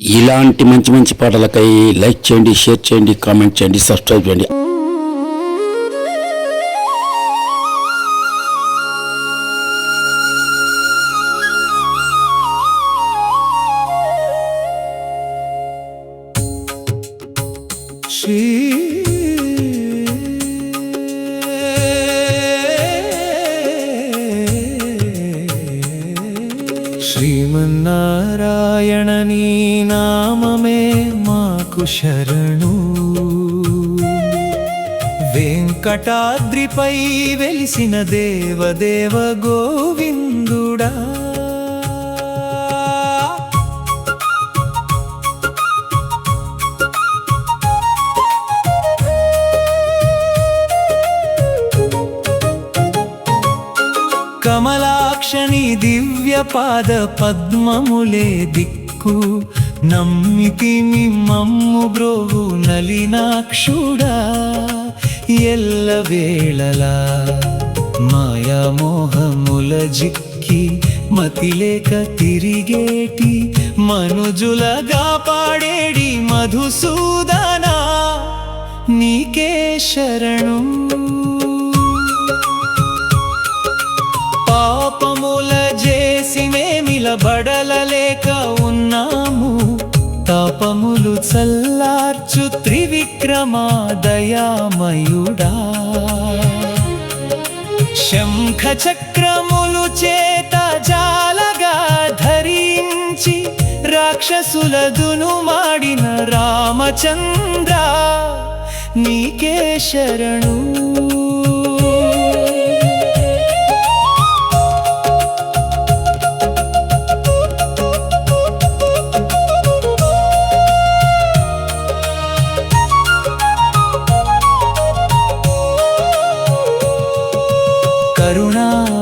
ఇలాంటి మంచి మంచి పాటలకై లైక్ చేయండి, షేర్ చేయండి, కామెంట్ చేయండి, సబ్స్క్రైబ్ చేయండి. శ్రీమన్నారాయణ నీ నామమే మాకు శరణు. వెంకటాద్రిపై వెలిసిన దేవదేవ గోవిందుడా, కమలాక్షని దివ్య పాద పద్మములే దిక్కు. నమ్మితిమి మమ్ము బ్రోవు నలినాక్షుడా, ఎల్లవేళలా మాయామోహముల జిక్కి మతిలేక తిరిగేటి మనుజులగా పాడేడి మధుసూదనా, నీకే శరణు. పాపముల చేసి మేమిల బడలలేక ఉన్నాము, తాపములు చల్లార్చు త్రివిక్రమా దయామయుడా. శంఖ చక్రములు చేత జాలగా ధరించి రాక్షసులదును మాడిన రామచంద్ర, నీకే శరణు.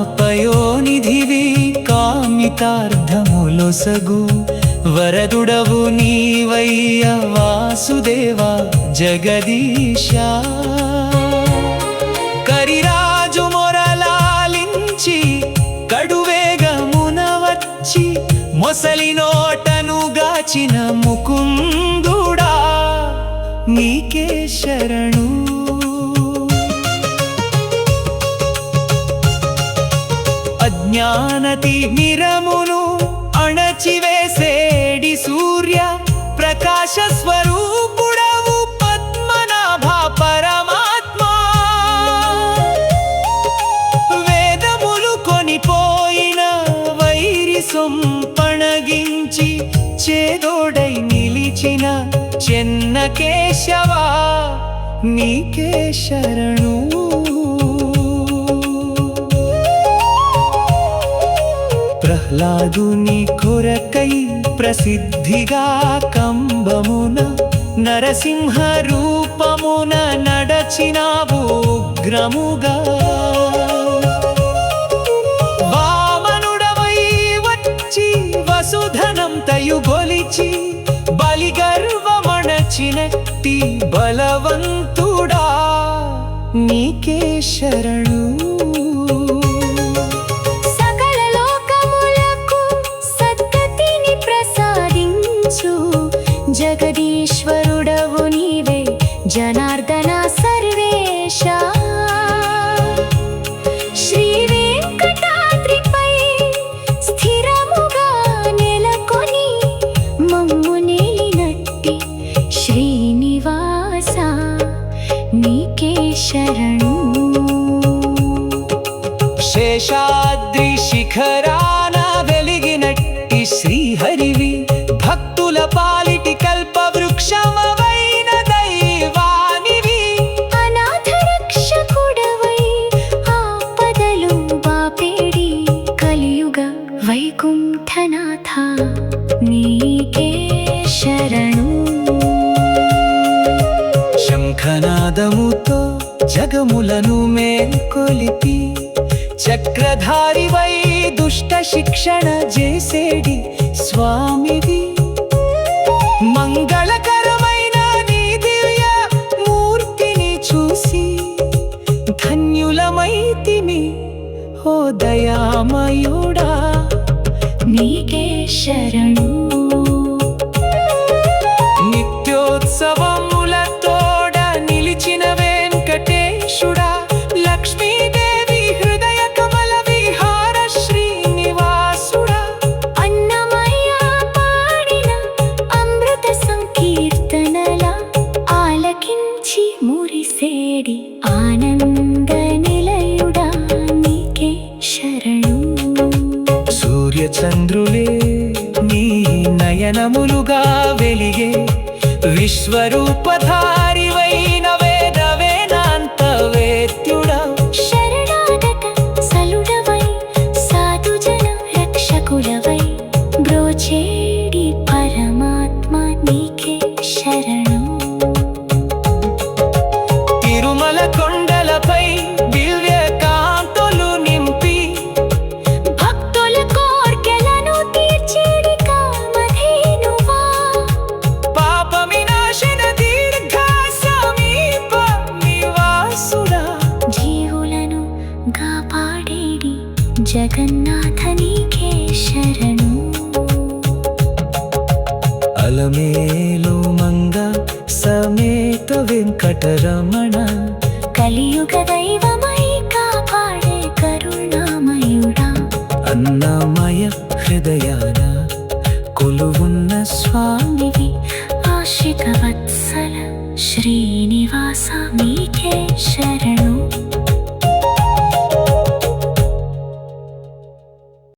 కరుణాపయోనిధివి కామితార్థములొసగు వరదుడవు నీవయ్య వాసుదేవ జగదీశ. కరిరాజు మొరలాలించి కడువేగమున వచ్చి మొసలి నోటను గాచిన ముకుందుడా, నీకే శరణు. అజ్ఞానతి నిరమును అణచివేసేడి సూర్య ప్రకాశ స్వరూపుడవు పద్మనాభ పరమాత్మ. వేదములు కొనిపోయిన వైరి సొంపణగించి చేదోడై నిలిచిన చెన్న కేశవా, నీకే శరణు. ప్రహ్లాదుని కొరకై ప్రసిద్ధిగా కంబమున నరసింహ రూపమున నడచినావు ఉగ్రముగా. వామనుడవై వచ్చి వసుధనంతయు గొలిచి బలిగర్వమణచినట్టి బలవంతుడా, నీకే శరణు. జగదీశ్వరుడవు నీవే జనార్దన సర్వేశ. శ్రీ వెంకటాద్రిపై స్థిరముగా నెలకొని మమ్ము నేలినట్టి శ్రీనివాస, నీకే శరణు. శేషాద్రి శిఖరాన వెలిగినట్టి శ్రీహరివి, భక్తుల పాలిటి కల్ప వృక్షమవైన దైవానివి. అనాథ రక్షకుడవై ఆపదలు బాపేడి కలియుగ వైకుంఠనాథ, నీకే శరణు. శంఖనాదముతో జగములను మేల్కొలిపి చక్రధారివై దుష్ట శిక్షణ చేసేడి స్వామివి. మంగళకరమైన నీ దివ్య మూర్తిని చూసి ధన్యులమైతిమి ఓ దయామయుడా, నీకే శరణు. వెలుగుగా వెలిగే విశ్వరూపధారివైన వేద వేదాంత వేద్యుడా శరణాగత సలుడవై సాధుజన రక్షకుడవై బ్రోచేడి పరమాత్మ నీకే శరణు. తిరుమల కొండలపై దివ్య కాంతులు నింపి భక్తుల కోర్కెలను తీర్చేడి కామధేనువా పాప వినాశన దీర్ఘ సమీప నివాసుడా జీవులను కాపాడేడి జగన్నాథ నీకే శరణు. అలమేలు మంగ సమేత వెంకటరమణ కలియుగ దైవమై కాపాడే కరుణామయుడా అన్నమయ హృదయాన కొలువున్న స్వామివి ఆశ్రిత వత్సల శ్రీనివాస నీకే శరణు.